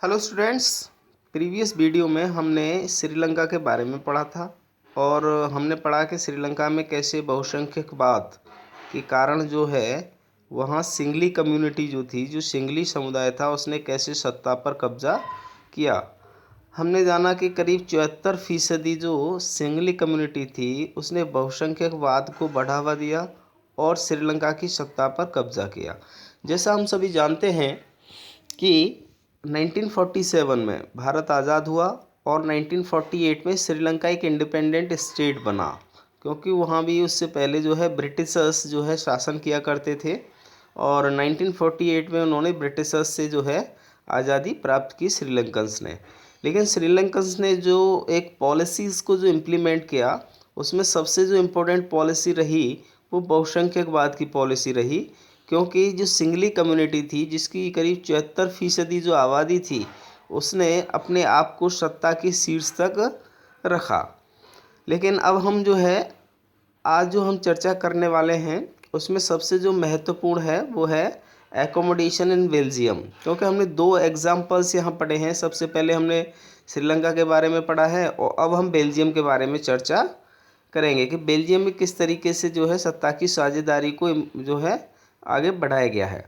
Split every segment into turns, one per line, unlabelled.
Hello students. Previous video में हमने श्रीलंका के बारे में पढ़ा था और हमने पढ़ा कि श्रीलंका में कैसे बहुसंख्यकवाद के कारण जो है वहाँ सिंगली कम्युनिटी जो थी, जो सिंगली समुदाय था, उसने कैसे सत्ता पर कब्जा किया। हमने जाना कि करीब 74% जो सिंगली कम्युनिटी थी उसने बहुसंख्यकवाद को बढ़ावा दिया और श्रीलंका की सत्ता पर कब्जा किया। जैसा हम सभी जानते हैं कि 1947 में भारत आज़ाद हुआ और 1948 में श्रीलंका एक इंडिपेंडेंट स्टेट बना, क्योंकि वहाँ भी उससे पहले जो है ब्रिटिशर्स जो है शासन किया करते थे और 1948 में उन्होंने ब्रिटिशर्स से जो है आज़ादी प्राप्त की श्रीलंकन्स ने। लेकिन श्रीलंकन्स ने जो एक पॉलिसीज़ को जो इम्प्लीमेंट किया, उसमें सबसे जो इम्पोर्टेंट पॉलिसी रही वो बहुसंख्यकवाद की पॉलिसी रही, क्योंकि जो सिंगली कम्युनिटी थी जिसकी करीब 74% जो आबादी थी उसने अपने आप को सत्ता की शीर्ष तक रखा। लेकिन अब हम जो है आज जो हम चर्चा करने वाले हैं उसमें सबसे जो महत्वपूर्ण है वो है एकोमोडेशन इन बेल्जियम, क्योंकि हमने दो एग्जाम्पल्स यहाँ पढ़े हैं। सबसे पहले हमने श्रीलंका के बारे में पढ़ा है और अब हम बेल्जियम के बारे में चर्चा करेंगे कि बेल्जियम में किस तरीके से जो है सत्ता की साझेदारी को जो है आगे बढ़ाया गया है।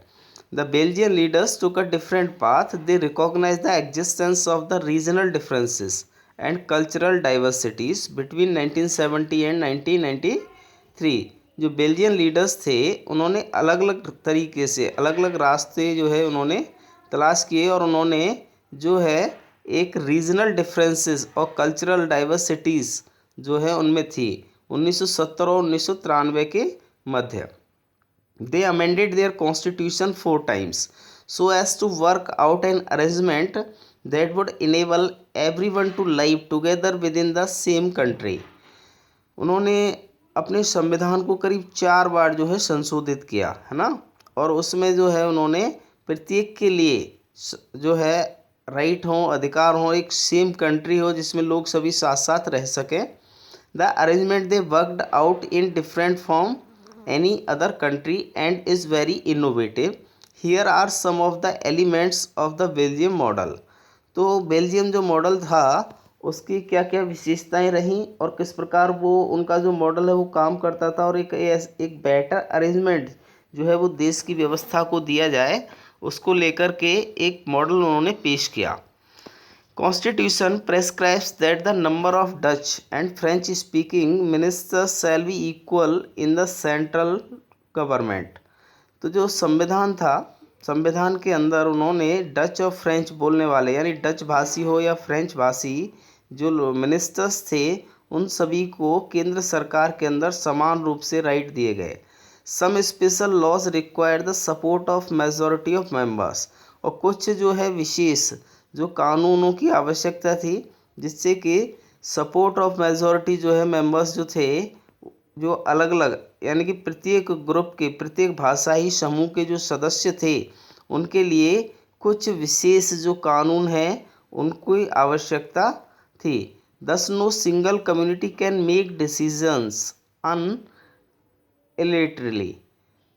The Belgian leaders took a different path. They recognise the existence of the regional differences and cultural diversities between 1970 and 1993। जो बेल्जियन लीडर्स थे उन्होंने अलग अलग तरीके से अलग अलग रास्ते जो है उन्होंने तलाश किए और उन्होंने जो है एक रीजनल डिफरेंसेस और कल्चरल डाइवर्सिटीज़ जो है उनमें थी 1970 और 1993 के मध्य। They amended their constitution 4 times so as to work out an arrangement that would enable everyone to live together within the same country. उन्होंने अपने संविधान को करीब 4 बार जो है संशोधित किया है ना, और उसमें जो है उन्होंने प्रत्येक के लिए जो है राइट हो, अधिकार हो, एक सेम कंट्री हो जिसमें लोग सभी साथ साथ रह सकें। The arrangement they worked out in different form any other country and is very innovative. Here are some of the elements of the Belgium model. तो बेल्जियम जो मॉडल था उसकी क्या क्या विशेषताएं रहीं और किस प्रकार वो उनका जो मॉडल है वो काम करता था, और एक बेटर अरेंजमेंट जो है वो देश की व्यवस्था को दिया जाए उसको लेकर के एक मॉडल उन्होंने पेश किया। Constitution prescribes that the number of Dutch and French-speaking ministers shall be equal in the central government. तो जो संविधान था, संविधान के अंदर उन्होंने डच और फ्रेंच बोलने वाले यानी डच भाषी हो या फ्रेंच भाषी जो मिनिस्टर्स थे उन सभी को केंद्र सरकार के अंदर समान रूप से राइट दिए गए। Some special laws require the support of majority of members, और कुछ जो है विशेष जो कानूनों की आवश्यकता थी जिससे कि सपोर्ट ऑफ मेजॉरिटी जो है मेंबर्स जो थे जो अलग अलग यानी कि प्रत्येक ग्रुप के प्रत्येक भाषाई समूह के जो सदस्य थे उनके लिए कुछ विशेष जो कानून हैं उनकी आवश्यकता थी। Thus no single community can make decisions unilaterally.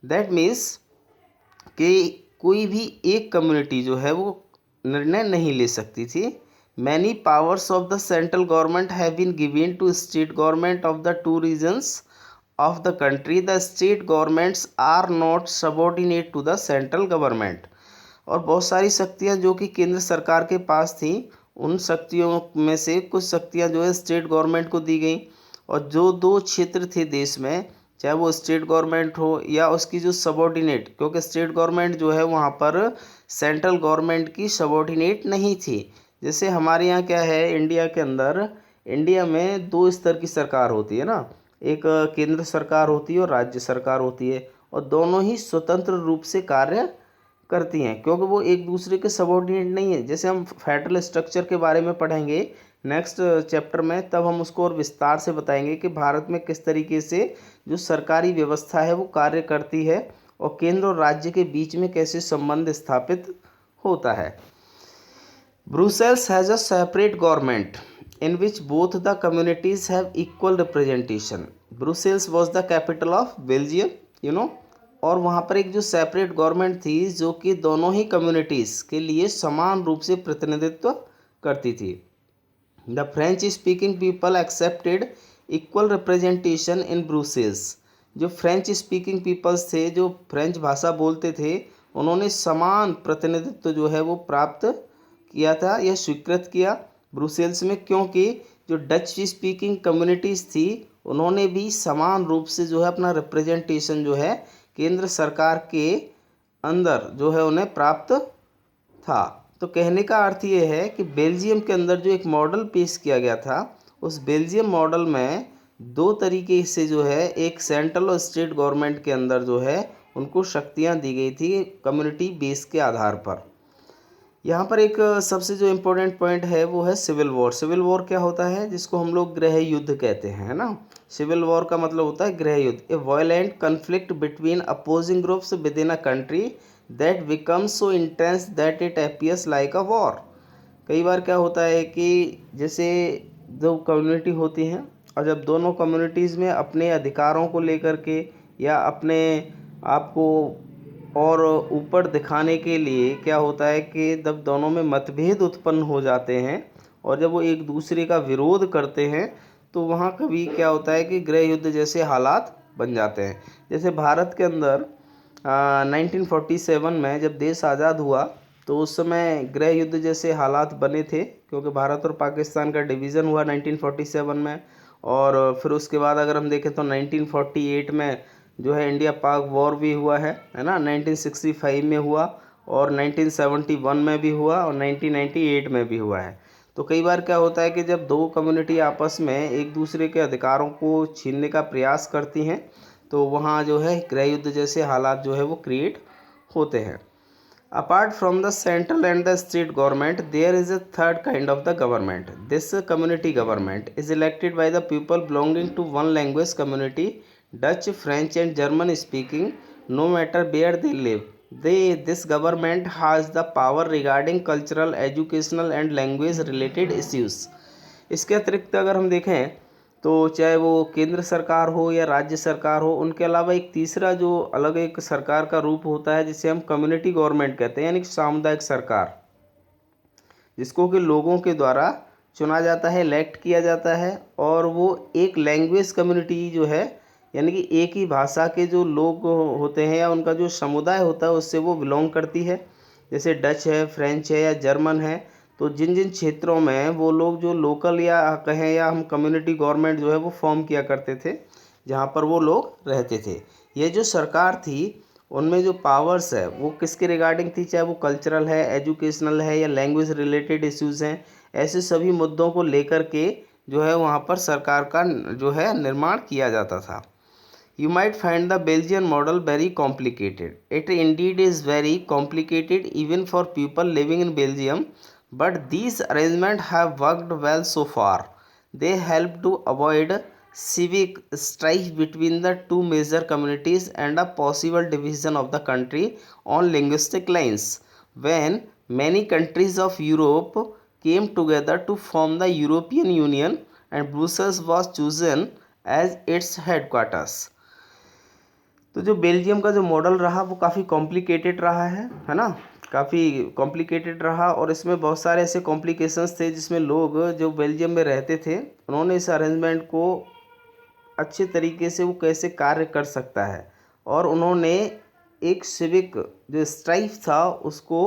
That means कि कोई भी एक कम्युनिटी जो है वो निर्णय नहीं ले सकती थी। Many powers of the central government have been given to state government of the two regions of the country. The state governments are not subordinate to the central government. और बहुत सारी शक्तियां जो कि केंद्र सरकार के पास थी उन शक्तियों में से कुछ शक्तियां जो है स्टेट गवर्नमेंट को दी गई, और जो दो क्षेत्र थे देश में चाहे वो स्टेट गवर्नमेंट हो या उसकी जो सबॉर्डिनेट, क्योंकि स्टेट गवर्नमेंट जो है वहाँ पर सेंट्रल गवर्नमेंट की सबॉर्डिनेट नहीं थी। जैसे हमारे यहाँ क्या है इंडिया के अंदर, इंडिया में 2 स्तर की सरकार होती है ना, एक केंद्र सरकार होती है और राज्य सरकार होती है, और दोनों ही स्वतंत्र रूप से कार्य करती हैं क्योंकि वो एक दूसरे के सबॉर्डिनेट नहीं है। जैसे हम फेडरल स्ट्रक्चर के बारे में पढ़ेंगे नेक्स्ट चैप्टर में, तब हम उसको और विस्तार से बताएंगे कि भारत में किस तरीके से जो सरकारी व्यवस्था है वो कार्य करती है और केंद्र और राज्य के बीच में कैसे संबंध स्थापित होता है। Brussels has a separate government in which both the communities have equal representation. Brussels was the capital of Belgium, you know, और वहाँ पर एक जो सेपरेट गवर्नमेंट थी जो कि दोनों ही कम्युनिटीज़ के लिए समान रूप से प्रतिनिधित्व करती थी। The French speaking people accepted equal representation in Brussels. जो फ्रेंच स्पीकिंग पीपल्स थे, जो फ्रेंच भाषा बोलते थे, उन्होंने समान प्रतिनिधित्व जो है वो प्राप्त किया था या स्वीकृत किया ब्रुसेल्स में, क्योंकि जो डच स्पीकिंग कम्युनिटीज़ थी उन्होंने भी समान रूप से जो है अपना रिप्रेजेंटेशन जो है केंद्र सरकार के अंदर जो है उन्हें प्राप्त था। तो कहने का अर्थ ये है कि बेल्जियम के अंदर जो एक मॉडल पेश किया गया था, उस बेल्जियम मॉडल में दो तरीके से जो है एक सेंट्रल और स्टेट गवर्नमेंट के अंदर जो है उनको शक्तियां दी गई थी कम्युनिटी बेस के आधार पर। यहाँ पर एक सबसे जो इम्पोर्टेंट पॉइंट है वो है सिविल वॉर। सिविल वॉर क्या होता है, जिसको हम लोग गृह युद्ध कहते हैं, है ना। सिविल वॉर का मतलब होता है गृह युद्ध, ए violent conflict between opposing groups with in a country that becomes so intense that it appears like a war. कई बार क्या होता है कि जैसे दो कम्युनिटी होती हैं और जब दोनों कम्युनिटीज़ में अपने अधिकारों को लेकर के या अपने आप को और ऊपर दिखाने के लिए क्या होता है कि जब दोनों में मतभेद उत्पन्न हो जाते हैं और जब वो एक दूसरे का विरोध करते हैं तो वहाँ कभी क्या होता है कि गृह युद्ध जैसे हालात बन जाते हैं। जैसे भारत के अंदर 1947 में जब देश आज़ाद हुआ तो उस समय गृह युद्ध जैसे हालात बने थे, क्योंकि भारत और पाकिस्तान का डिवीज़न हुआ 1947 में। और फिर उसके बाद अगर हम देखें तो 1948 में जो है इंडिया पाक वॉर भी हुआ है ना। 1965 में हुआ और 1971 में भी हुआ और 1998 में भी हुआ है। तो कई बार क्या होता है कि जब दो कम्युनिटी आपस में एक दूसरे के अधिकारों को छीनने का प्रयास करती हैं तो वहाँ जो है गृह युद्ध जैसे हालात जो है वो क्रिएट होते हैं। Apart from the central and the state government, there is a third kind of the government. This community government is elected by the people belonging to one language community, Dutch, French and German speaking, no matter where they live. This government has the power regarding cultural, educational and language related issues. इसके अतिरिक्त अगर हम देखें तो चाहे वो केंद्र सरकार हो या राज्य सरकार हो, उनके अलावा एक तीसरा जो अलग एक सरकार का रूप होता है जिसे हम कम्युनिटी गवर्नमेंट कहते हैं, यानी कि सामुदायिक सरकार, जिसको कि लोगों के द्वारा चुना जाता है, इलेक्ट किया जाता है और वो एक लैंग्वेज कम्युनिटी जो है यानी कि एक ही भाषा के जो लोग होते हैं या उनका जो समुदाय होता है उससे वो बिलोंग करती है। जैसे डच है, फ्रेंच है या जर्मन है, तो जिन जिन क्षेत्रों में वो लोग जो लोकल या कहें या हम कम्युनिटी गवर्नमेंट जो है वो फॉर्म किया करते थे जहाँ पर वो लोग रहते थे। ये जो सरकार थी उनमें जो पावर्स है वो किसके रिगार्डिंग थी, चाहे वो कल्चरल है, एजुकेशनल है या लैंग्वेज रिलेटेड इश्यूज़ हैं, ऐसे सभी मुद्दों को लेकर के जो है वहाँ पर सरकार का जो है निर्माण किया जाता था। You might find the Belgian model very complicated. It indeed is very complicated even for people living in Belgium, but these arrangements have worked well so far. They help to avoid civic strife between the two major communities and a possible division of the country on linguistic lines. When many countries of Europe came together to form the European Union and Brussels was chosen as its headquarters. तो जो Belgium का जो model रहा वो काफ़ी complicated रहा है ना, काफ़ी कॉम्प्लिकेटेड रहा और इसमें बहुत सारे ऐसे कॉम्प्लिकेशंस थे जिसमें लोग जो बेल्जियम में रहते थे उन्होंने इस अरेंजमेंट को अच्छे तरीके से वो कैसे कार्य कर सकता है और उन्होंने एक सिविक जो स्ट्राइफ था उसको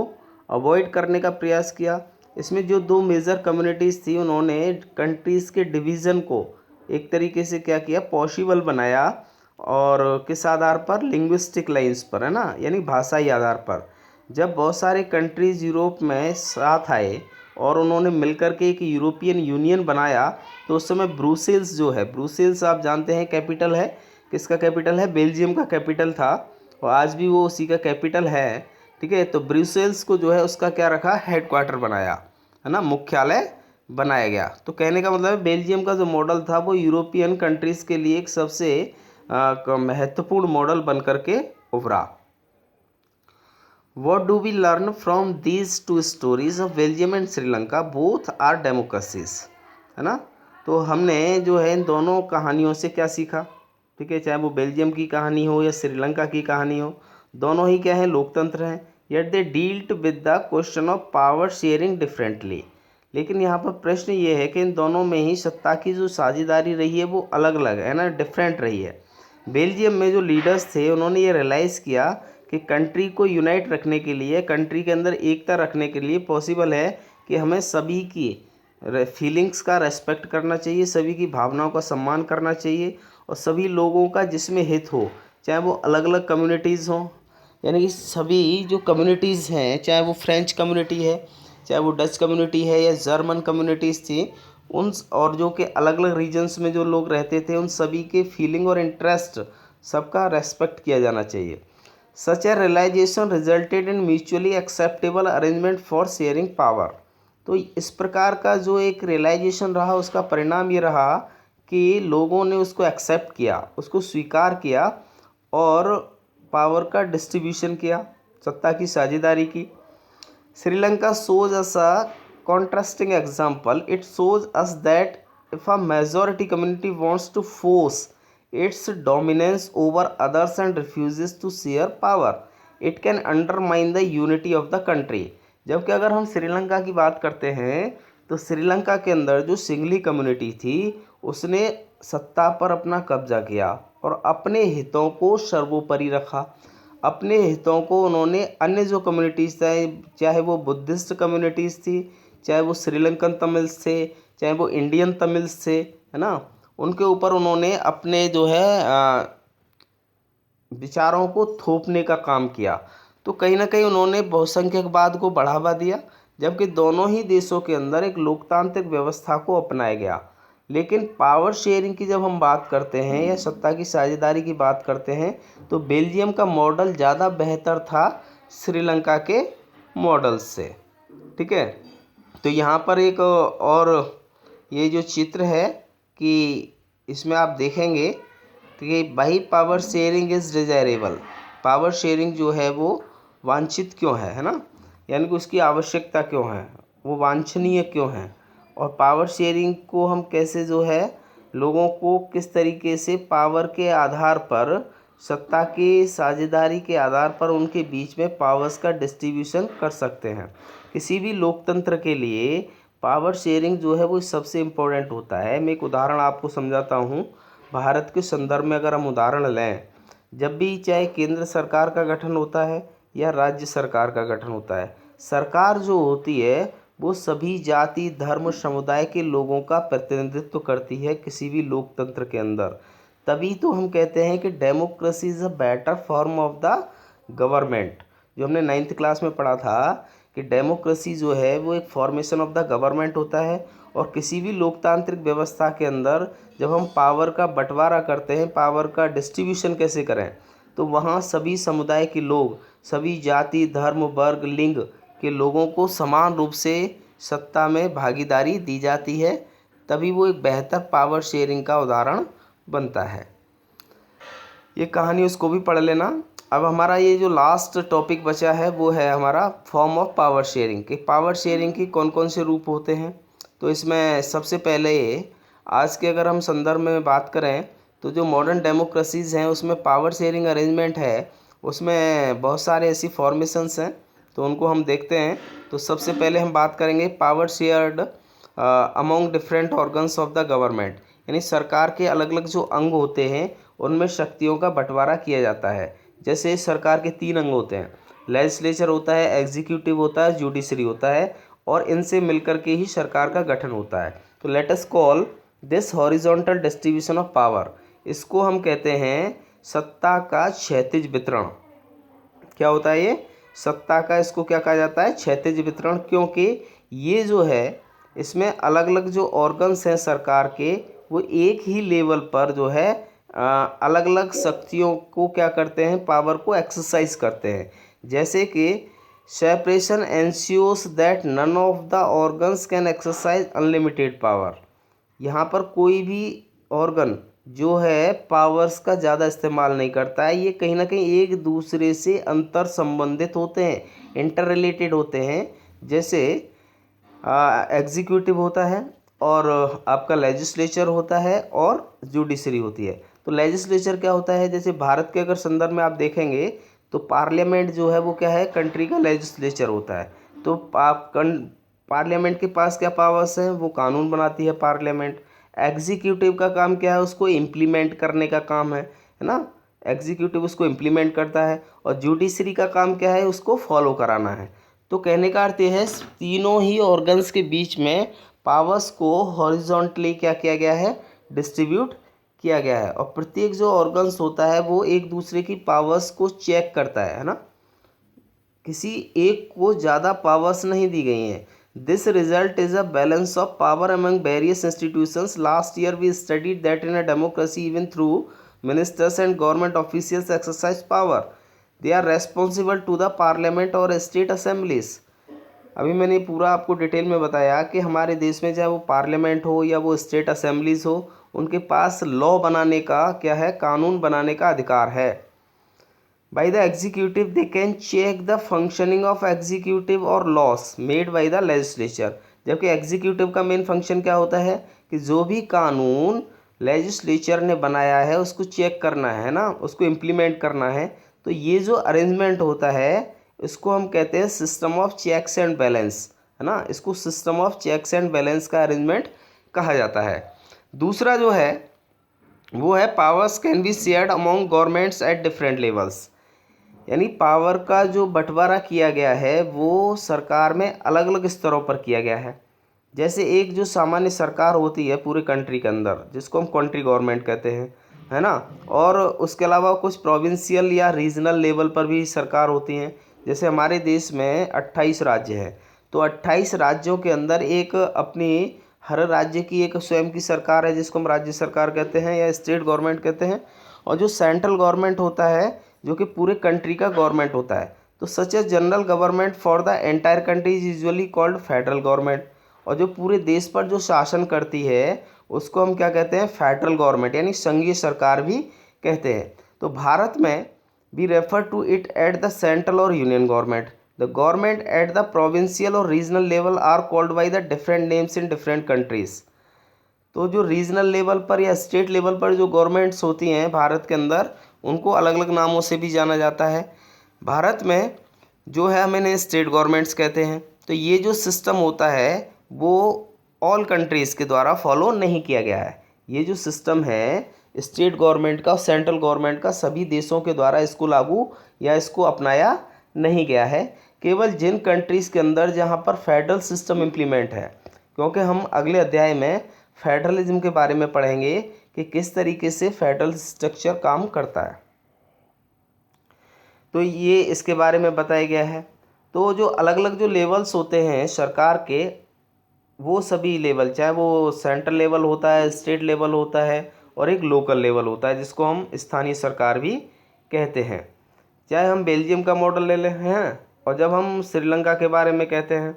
अवॉइड करने का प्रयास किया। इसमें जो दो मेजर कम्युनिटीज़ थी उन्होंने कंट्रीज़ के डिवीज़न को एक तरीके से क्या किया, पॉसिबल बनाया और किस आधार पर, लिंग्विस्टिक लाइंस पर, है ना, यानी भाषाई आधार पर। जब बहुत सारे कंट्रीज़ यूरोप में साथ आए और उन्होंने मिलकर के एक यूरोपियन यूनियन बनाया तो उस समय ब्रुसेल्स जो है, ब्रुसेल्स आप जानते हैं कैपिटल है, किसका कैपिटल है, बेल्जियम का कैपिटल था और आज भी वो उसी का कैपिटल है, ठीक है। तो ब्रुसेल्स को जो है उसका क्या रखा, हेडक्वार्टर बनाया, है ना, मुख्यालय बनाया गया। तो कहने का मतलब है बेल्जियम का जो मॉडल था वो यूरोपियन कंट्रीज़ के लिए एक सबसे महत्वपूर्ण मॉडल बन करके उभरा। What do we learn from these two stories of Belgium and Sri Lanka? Both are democracies, है ना। तो हमने जो है इन दोनों कहानियों से क्या सीखा, ठीक है, चाहे वो बेल्जियम की कहानी हो या श्रीलंका की कहानी हो, दोनों ही क्या है, लोकतंत्र हैं। Yet they dealt with the question of power sharing differently. लेकिन यहाँ पर प्रश्न ये है कि इन दोनों में ही सत्ता की जो साझेदारी रही है वो अलग अलग है ना, डिफरेंट रही है। बेल्जियम में जो लीडर्स थे उन्होंने ये रियलाइज़ किया कि कंट्री को यूनाइट रखने के लिए, कंट्री के अंदर एकता रखने के लिए पॉसिबल है कि हमें सभी की फीलिंग्स का रेस्पेक्ट करना चाहिए, सभी की भावनाओं का सम्मान करना चाहिए और सभी लोगों का जिसमें हित हो, चाहे वो अलग अलग कम्युनिटीज़ हों, यानी कि सभी जो कम्युनिटीज़ हैं, चाहे वो फ्रेंच कम्युनिटी है, चाहे वो डच कम्युनिटी है या जर्मन कम्युनिटीज़ थी, उन और जो कि अलग अलग रीजन्स में जो लोग रहते थे, उन सभी के फीलिंग और इंटरेस्ट सबका रेस्पेक्ट किया जाना चाहिए। Such a realization resulted in mutually acceptable arrangement for sharing power. तो इस प्रकार का जो एक रियलाइजेशन रहा, उसका परिणाम ये रहा कि लोगों ने उसको एक्सेप्ट किया, उसको स्वीकार किया और पावर का डिस्ट्रीब्यूशन किया, सत्ता की साझेदारी की। Sri Lanka shows us a contrasting example. It shows us that if a majority community wants to force its dominance over others and refuses to share power, it can undermine the unity of the country. जबकि अगर हम श्रीलंका की बात करते हैं तो श्रीलंका के अंदर जो सिंघली कम्युनिटी थी उसने सत्ता पर अपना कब्जा किया और अपने हितों को सर्वोपरि रखा। अपने हितों को उन्होंने अन्य जो कम्युनिटीज़ थे, चाहे वो बुद्धिस्ट कम्युनिटीज़ थी, चाहे वो श्रीलंकन तमिल्स थे, चाहे वो इंडियन तमिल्स थे, है ना, उनके ऊपर उन्होंने अपने जो है विचारों को थोपने का काम किया। तो कहीं ना कहीं उन्होंने बहुसंख्यकवाद को बढ़ावा दिया, जबकि दोनों ही देशों के अंदर एक लोकतांत्रिक व्यवस्था को अपनाया गया। लेकिन पावर शेयरिंग की जब हम बात करते हैं या सत्ता की साझेदारी की बात करते हैं तो बेल्जियम का मॉडल ज़्यादा बेहतर था श्रीलंका के मॉडल से। ठीक है, तो यहाँ पर एक और ये जो चित्र है कि इसमें आप देखेंगे कि भाई power sharing is desirable. Power sharing जो है वो वांछित क्यों है ना, यानी कि उसकी आवश्यकता क्यों है, वो वांछनीय क्यों है, और पावर शेयरिंग को हम कैसे जो है लोगों को किस तरीके से पावर के आधार पर, सत्ता की साझेदारी के आधार पर उनके बीच में पावर्स का डिस्ट्रीब्यूशन कर सकते हैं। किसी भी लोकतंत्र के लिए पावर शेयरिंग जो है वो सबसे इम्पोर्टेंट होता है। मैं एक उदाहरण आपको समझाता हूँ। भारत के संदर्भ में अगर हम उदाहरण लें, जब भी चाहे केंद्र सरकार का गठन होता है या राज्य सरकार का गठन होता है, सरकार जो होती है वो सभी जाति धर्म समुदाय के लोगों का प्रतिनिधित्व करती है किसी भी लोकतंत्र के अंदर। तभी तो हम कहते हैं कि democracy is a better form of the government. जो हमने 9th क्लास में पढ़ा था कि डेमोक्रेसी जो है वो एक फॉर्मेशन ऑफ द गवर्नमेंट होता है। और किसी भी लोकतांत्रिक व्यवस्था के अंदर जब हम पावर का बंटवारा करते हैं, पावर का डिस्ट्रीब्यूशन कैसे करें, तो वहाँ सभी समुदाय के लोग, सभी जाति धर्म वर्ग लिंग के लोगों को समान रूप से सत्ता में भागीदारी दी जाती है। तभी वो एक बेहतर पावर शेयरिंग का उदाहरण बनता है। ये कहानी उसको भी पढ़ लेना। अब हमारा ये जो लास्ट टॉपिक बचा है वो है हमारा फॉर्म ऑफ पावर शेयरिंग के। पावर शेयरिंग की कौन कौन से रूप होते हैं, तो इसमें सबसे पहले आज के अगर हम संदर्भ में बात करें तो जो मॉडर्न डेमोक्रेसीज़ हैं उसमें पावर शेयरिंग अरेंजमेंट है, उसमें बहुत सारे ऐसी फॉर्मेशंस हैं, तो उनको हम देखते हैं। तो सबसे पहले हम बात करेंगे power shared among different organs of the government, यानी सरकार के अलग अलग जो अंग होते हैं उनमें शक्तियों का बंटवारा किया जाता है। जैसे सरकार के 3 अंग होते हैं, लेजिस्लेचर होता है, एग्जीक्यूटिव होता है, जुडिशरी होता है, और इनसे मिलकर के ही सरकार का गठन होता है। तो late us call this horizontal distribution of power, इसको हम कहते हैं सत्ता का क्षैतिज वितरण। क्या होता है ये सत्ता का, इसको क्या कहा जाता है, क्षैतिज वितरण। क्योंकि ये जो है इसमें अलग अलग जो ऑर्गन्स हैं सरकार के वो एक ही लेवल पर जो है अलग अलग शक्तियों को क्या करते हैं, पावर को एक्सरसाइज करते हैं। जैसे कि separation ensures that none of the organs can exercise unlimited power. यहाँ पर कोई भी ऑर्गन जो है पावर्स का ज़्यादा इस्तेमाल नहीं करता है, ये कहीं ना कहीं एक दूसरे से अंतर संबंधित होते हैं, इंटर रिलेटेड होते हैं। जैसे एग्जीक्यूटिव होता है और आपका लेजिस्लेचर होता है और जुडिशरी होती है। तो लेजिस्लेचर क्या होता है, जैसे भारत के अगर संदर्भ में आप देखेंगे तो पार्लियामेंट जो है वो क्या है, कंट्री का लेजिस्लेचर होता है। तो पार्लियामेंट के पास क्या पावर्स हैं, वो कानून बनाती है पार्लियामेंट। एग्जीक्यूटिव का काम क्या है, उसको इम्प्लीमेंट करने का काम है ना, एग्जीक्यूटिव उसको इम्प्लीमेंट करता है। और जुडिशरी का काम क्या है, उसको फॉलो कराना है। तो कहने का अर्थ यह है, तीनों ही ऑर्गन्स के बीच में पावर्स को हॉरिजॉन्टली क्या किया गया है, डिस्ट्रीब्यूट किया गया है। और प्रत्येक जो ऑर्गन्स होता है वो एक दूसरे की पावर्स को चेक करता है ना, किसी एक को ज़्यादा पावर्स नहीं दी गई हैं। This result is a balance of power among various institutions. Last year we studied that in a democracy even through ministers and government officials exercise power, they are responsible to the parliament और state assemblies. अभी मैंने पूरा आपको detail में बताया कि हमारे देश में चाहे वो पार्लियामेंट हो या वो स्टेट असेंबलीज हो, उनके पास लॉ बनाने का क्या है, कानून बनाने का अधिकार है। By the executive they can check the functioning of executive or laws made by the legislature। जबकि एग्जीक्यूटिव का मेन फंक्शन क्या होता है कि जो भी कानून लेजिस्लेचर ने बनाया है उसको चेक करना है ना, उसको इम्प्लीमेंट करना है। तो ये जो अरेंजमेंट होता है इसको हम कहते हैं system of checks and balance, है ना, इसको system of checks and balance का अरेंजमेंट कहा जाता है। दूसरा जो है वो है powers can be shared among governments at different levels. यानी पावर का जो बंटवारा किया गया है वो सरकार में अलग अलग स्तरों पर किया गया है। जैसे एक जो सामान्य सरकार होती है पूरे कंट्री के अंदर, जिसको हम कंट्री गवर्नमेंट कहते हैं, है ना, और उसके अलावा कुछ प्रोविंशियल या रीजनल लेवल पर भी सरकार होती हैं। जैसे हमारे देश में 28 राज्य हैं, तो 28 राज्यों के अंदर एक अपनी हर राज्य की एक स्वयं की सरकार है जिसको हम राज्य सरकार कहते हैं या स्टेट गवर्नमेंट कहते हैं। और जो सेंट्रल गवर्नमेंट होता है जो कि पूरे कंट्री का गवर्नमेंट होता है, तो such a general government for the entire country is usually called federal government. और जो पूरे देश पर जो शासन करती है उसको हम क्या कहते हैं, फेडरल गवर्नमेंट यानी संघीय सरकार भी कहते हैं। तो भारत में we refer to it at the central और union government. The government at the provincial और regional level are called by the different names in different countries. तो जो रीजनल लेवल पर या स्टेट लेवल पर जो गवर्नमेंट्स होती हैं भारत के अंदर, उनको अलग अलग नामों से भी जाना जाता है। भारत में जो है हम इन्हें स्टेट गवर्नमेंट्स कहते हैं। तो ये जो सिस्टम होता है वो ऑल कंट्रीज़ के द्वारा फॉलो नहीं किया गया है। ये जो सिस्टम है स्टेट गवर्नमेंट का और सेंट्रल गवर्नमेंट का, सभी देशों के द्वारा इसको लागू या इसको अपनाया नहीं गया है। केवल जिन कंट्रीज़ के अंदर जहाँ पर फेडरल सिस्टम इम्प्लीमेंट है, क्योंकि हम अगले अध्याय में फेडरलिज्म के बारे में पढ़ेंगे कि किस तरीके से फेडरल स्ट्रक्चर काम करता है, तो ये इसके बारे में बताया गया है। तो जो अलग अलग जो लेवल्स होते हैं सरकार के, वो सभी लेवल, चाहे वो सेंट्रल लेवल होता है, स्टेट लेवल होता है और एक लोकल लेवल होता है जिसको हम स्थानीय सरकार भी कहते हैं। चाहे हम बेल्जियम का मॉडल ले लें हैं, और जब हम श्रीलंका के बारे में कहते हैं,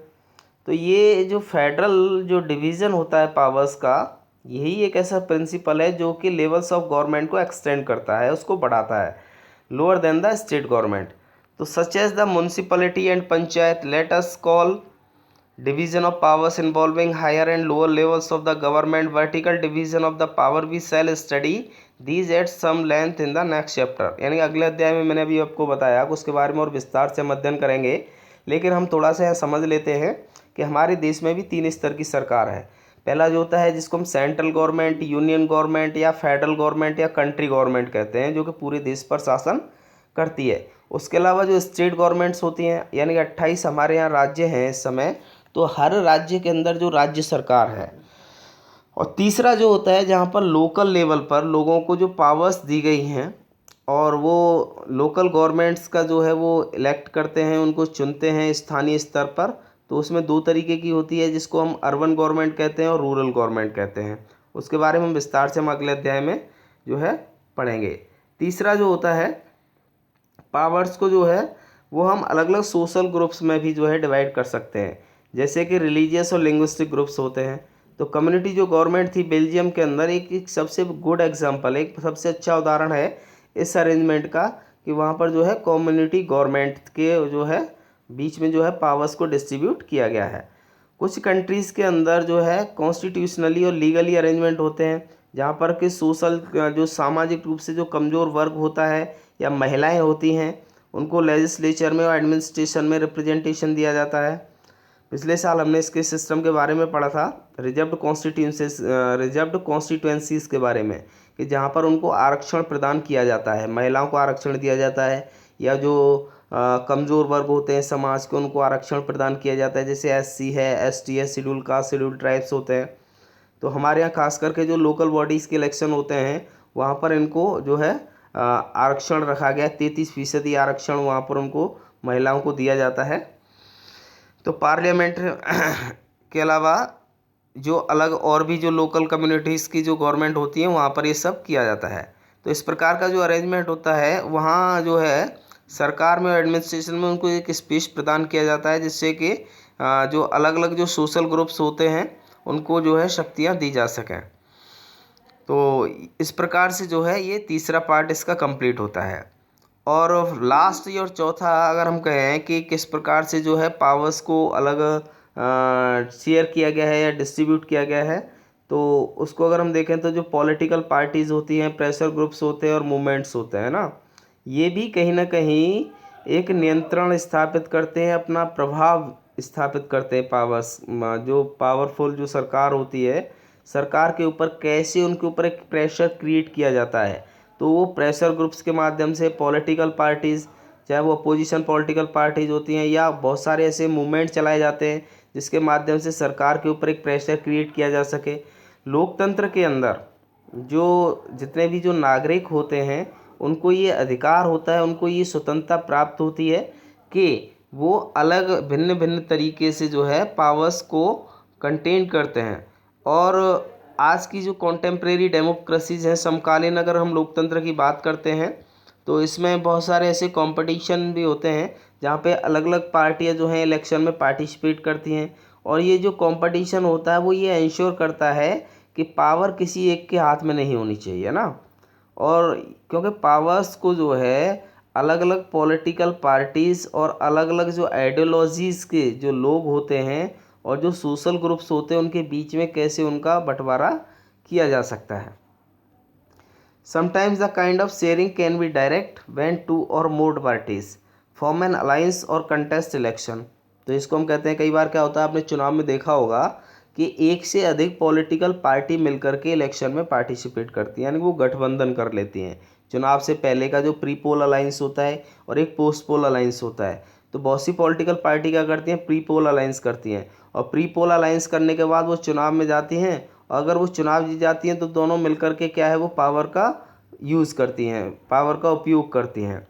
तो ये जो फेडरल जो डिवीज़न होता है पावर्स का, यही एक ऐसा प्रिंसिपल है जो कि लेवल्स ऑफ गवर्नमेंट को एक्सटेंड करता है, उसको बढ़ाता है lower than the state government. तो such as the municipality and panchayat, let us call division of powers involving higher and lower levels of the government, vertical division of the power, we shall study these at some length in the next chapter। यानी अगले अध्याय में मैंने अभी आपको बताया कि उसके बारे में और विस्तार से हम अध्ययन करेंगे। लेकिन हम थोड़ा सा समझ लेते हैं कि हमारे देश में भी 3 स्तर की सरकार है। पहला जो होता है जिसको हम सेंट्रल गवर्नमेंट, यूनियन गवर्नमेंट या फेडरल गवर्नमेंट या कंट्री गवर्नमेंट कहते हैं, जो कि पूरे देश पर शासन करती है। उसके अलावा जो स्टेट गवर्नमेंट्स होती हैं, यानी 28 हमारे यहाँ राज्य हैं इस समय, तो हर राज्य के अंदर जो राज्य सरकार है। और तीसरा जो होता है जहाँ पर लोकल लेवल पर लोगों को जो पावर्स दी गई हैं और वो लोकल गवर्नमेंट्स का जो है वो इलेक्ट करते हैं, उनको चुनते हैं स्थानीय स्तर पर। तो उसमें 2 तरीके की होती है जिसको हम अर्बन गवर्नमेंट कहते हैं और रूरल गवर्नमेंट कहते हैं। उसके बारे में हम विस्तार से हम अगले अध्याय में जो है पढ़ेंगे। तीसरा जो होता है पावर्स को जो है वो हम अलग अलग सोशल ग्रुप्स में भी जो है डिवाइड कर सकते हैं, जैसे कि रिलीजियस और लिंग्विस्टिक ग्रुप्स होते हैं। तो कम्युनिटी जो गवर्नमेंट थी बेल्जियम के अंदर, एक सबसे गुड एग्जांपल, एक सबसे अच्छा उदाहरण है इस अरेंजमेंट का, कि वहाँ पर जो है कम्युनिटी गवर्नमेंट के जो है बीच में जो है पावर्स को डिस्ट्रीब्यूट किया गया है। कुछ कंट्रीज़ के अंदर जो है कॉन्स्टिट्यूशनली और लीगली अरेंजमेंट होते हैं, जहाँ पर कि सोशल जो सामाजिक रूप से जो कमज़ोर वर्ग होता है या महिलाएं होती हैं उनको लेजिस्लेचर में और एडमिनिस्ट्रेशन में रिप्रेजेंटेशन दिया जाता है। पिछले साल हमने इसके सिस्टम के बारे में पढ़ा था, रिजर्व्ड कॉन्स्टिट्यूएंसीज के बारे में, कि जहाँ पर उनको आरक्षण प्रदान किया जाता है, महिलाओं को आरक्षण दिया जाता है, या जो कमज़ोर वर्ग होते हैं समाज के उनको आरक्षण प्रदान किया जाता है, जैसे SC है, ST है, शेड्यूल कास्ट, शेड्यूल ट्राइब्स होते हैं। तो हमारे यहाँ खास करके जो लोकल बॉडीज़ के इलेक्शन होते हैं वहाँ पर इनको जो है आरक्षण रखा गया, 33% आरक्षण वहाँ पर उनको महिलाओं को दिया जाता है। तो पार्लियामेंट के अलावा जो अलग और भी जो लोकल कम्युनिटीज़ की जो गवर्नमेंट होती है वहाँ पर ये सब किया जाता है। तो इस प्रकार का जो अरेंजमेंट होता है वहाँ जो है सरकार में और एडमिनिस्ट्रेशन में उनको एक स्पेस प्रदान किया जाता है, जिससे कि जो अलग अलग जो सोशल ग्रुप्स होते हैं उनको जो है शक्तियाँ दी जा सकें। तो इस प्रकार से जो है ये तीसरा पार्ट इसका कंप्लीट होता है। और लास्ट और चौथा अगर हम कहें कि किस प्रकार से जो है पावर्स को अलग शेयर किया गया है या डिस्ट्रीब्यूट किया गया है, तो उसको अगर हम देखें तो जो पॉलिटिकल पार्टीज़ होती हैं, प्रेशर ग्रुप्स होते हैं और मूवमेंट्स होते हैं ना, ये भी कहीं ना कहीं एक नियंत्रण स्थापित करते हैं, अपना प्रभाव स्थापित करते हैं। पावर्स जो पावरफुल जो सरकार होती है, सरकार के ऊपर कैसे उनके ऊपर एक प्रेशर क्रिएट किया जाता है, तो वो प्रेशर ग्रुप्स के माध्यम से पॉलिटिकल पार्टीज़, चाहे वो अपोजिशन पॉलिटिकल पार्टीज़ होती हैं या बहुत सारे ऐसे मूवमेंट चलाए जाते हैं जिसके माध्यम से सरकार के ऊपर एक प्रेशर क्रिएट किया जा सके। लोकतंत्र के अंदर जो जितने भी जो नागरिक होते हैं उनको ये अधिकार होता है, उनको ये स्वतंत्रता प्राप्त होती है कि वो अलग भिन्न भिन्न तरीके से जो है पावर्स को कंटेन करते हैं। और आज की जो कॉन्टेम्प्रेरी डेमोक्रेसीज हैं, समकालीन अगर हम लोकतंत्र की बात करते हैं तो इसमें बहुत सारे ऐसे कंपटीशन भी होते हैं जहाँ पे अलग अलग पार्टियाँ जो हैं इलेक्शन में पार्टिसिपेट करती हैं। और ये जो कंपटीशन होता है वो ये इंश्योर करता है कि पावर किसी एक के हाथ में नहीं होनी चाहिए ना। और क्योंकि पावर्स को जो है अलग अलग पॉलिटिकल पार्टीज़ और अलग अलग जो आइडियोलॉजीज़ के जो लोग होते हैं और जो सोशल ग्रुप्स होते हैं उनके बीच में कैसे उनका बंटवारा किया जा सकता है। Sometimes the kind of sharing can be direct when two or more parties form an alliance or contest election. तो इसको हम कहते हैं, कई बार क्या होता है आपने चुनाव में देखा होगा कि एक से अधिक पॉलिटिकल पार्टी मिलकर के इलेक्शन में पार्टिसिपेट करती हैं, यानी वो गठबंधन कर लेती हैं। चुनाव से पहले का जो प्री पोल अलायंस होता है और एक पोस्ट पोल अलायंस होता है, तो बहुत सी पॉलिटिकल पार्टी क्या करती हैं, प्री पोल अलायंस करती हैं, और प्री पोल अलायंस करने के बाद वो चुनाव में जाती हैं, और अगर वो चुनाव जीत जाती हैं तो दोनों मिलकर के क्या है वो पावर का यूज़ करती हैं, पावर का उपयोग करती हैं।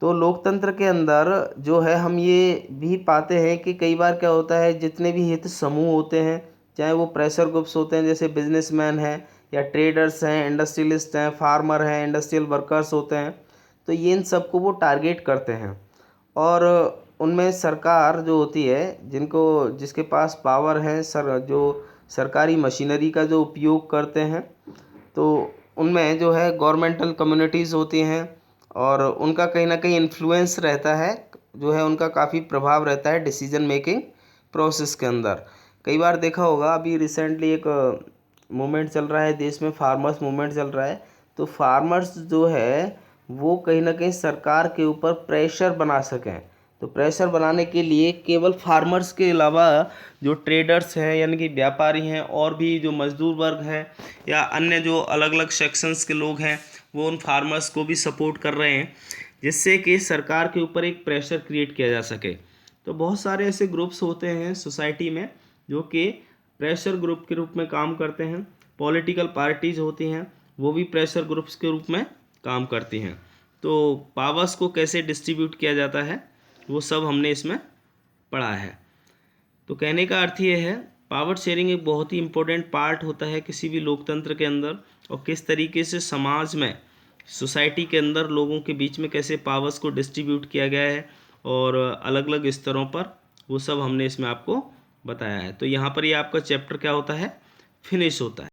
तो लोकतंत्र के अंदर जो है हम ये भी पाते हैं कि कई बार क्या होता है, जितने भी हित समूह होते हैं, चाहे वो प्रेशर ग्रुप्स होते हैं जैसे बिजनेसमैन हैं या ट्रेडर्स हैं, इंडस्ट्रियलिस्ट हैं, फार्मर हैं, इंडस्ट्रियल वर्कर्स होते हैं, तो ये इन सबको वो टारगेट करते हैं। और उनमें सरकार जो होती है, जिसके पास पावर है, जो सरकारी मशीनरी का जो उपयोग करते हैं, तो उनमें जो है गवर्नमेंटल कम्युनिटीज़ होती हैं और उनका कहीं ना कहीं इन्फ्लुएंस रहता है, जो है उनका काफ़ी प्रभाव रहता है डिसीजन मेकिंग प्रोसेस के अंदर। कई बार देखा होगा, अभी रिसेंटली एक मूवमेंट चल रहा है देश में, फार्मर्स मूवमेंट चल रहा है। तो फार्मर्स जो है वो कहीं ना कहीं सरकार के ऊपर प्रेशर बना सकें, तो प्रेशर बनाने के लिए केवल फार्मर्स के अलावा जो ट्रेडर्स हैं यानी कि व्यापारी हैं और भी जो मजदूर वर्ग हैं या अन्य जो अलग अलग सेक्शंस के लोग हैं वो उन फार्मर्स को भी सपोर्ट कर रहे हैं, जिससे कि सरकार के ऊपर एक प्रेशर क्रिएट किया जा सके। तो बहुत सारे ऐसे ग्रुप्स होते हैं सोसाइटी में जो कि प्रेशर ग्रुप के रूप में काम करते हैं। पॉलिटिकल पार्टीज होती हैं वो भी प्रेशर ग्रुप्स के रूप में काम करती हैं। तो पावर्स को कैसे डिस्ट्रीब्यूट किया जाता है वो सब हमने इसमें पढ़ा है। तो कहने का अर्थ ये है, पावर शेयरिंग एक बहुत ही इम्पोर्टेंट पार्ट होता है किसी भी लोकतंत्र के अंदर, और किस तरीके से समाज में, सोसाइटी के अंदर लोगों के बीच में कैसे पावर्स को डिस्ट्रीब्यूट किया गया है और अलग अलग स्तरों पर, वो सब हमने इसमें आपको बताया है। तो यहाँ पर ये आपका चैप्टर क्या होता है, फिनिश होता है।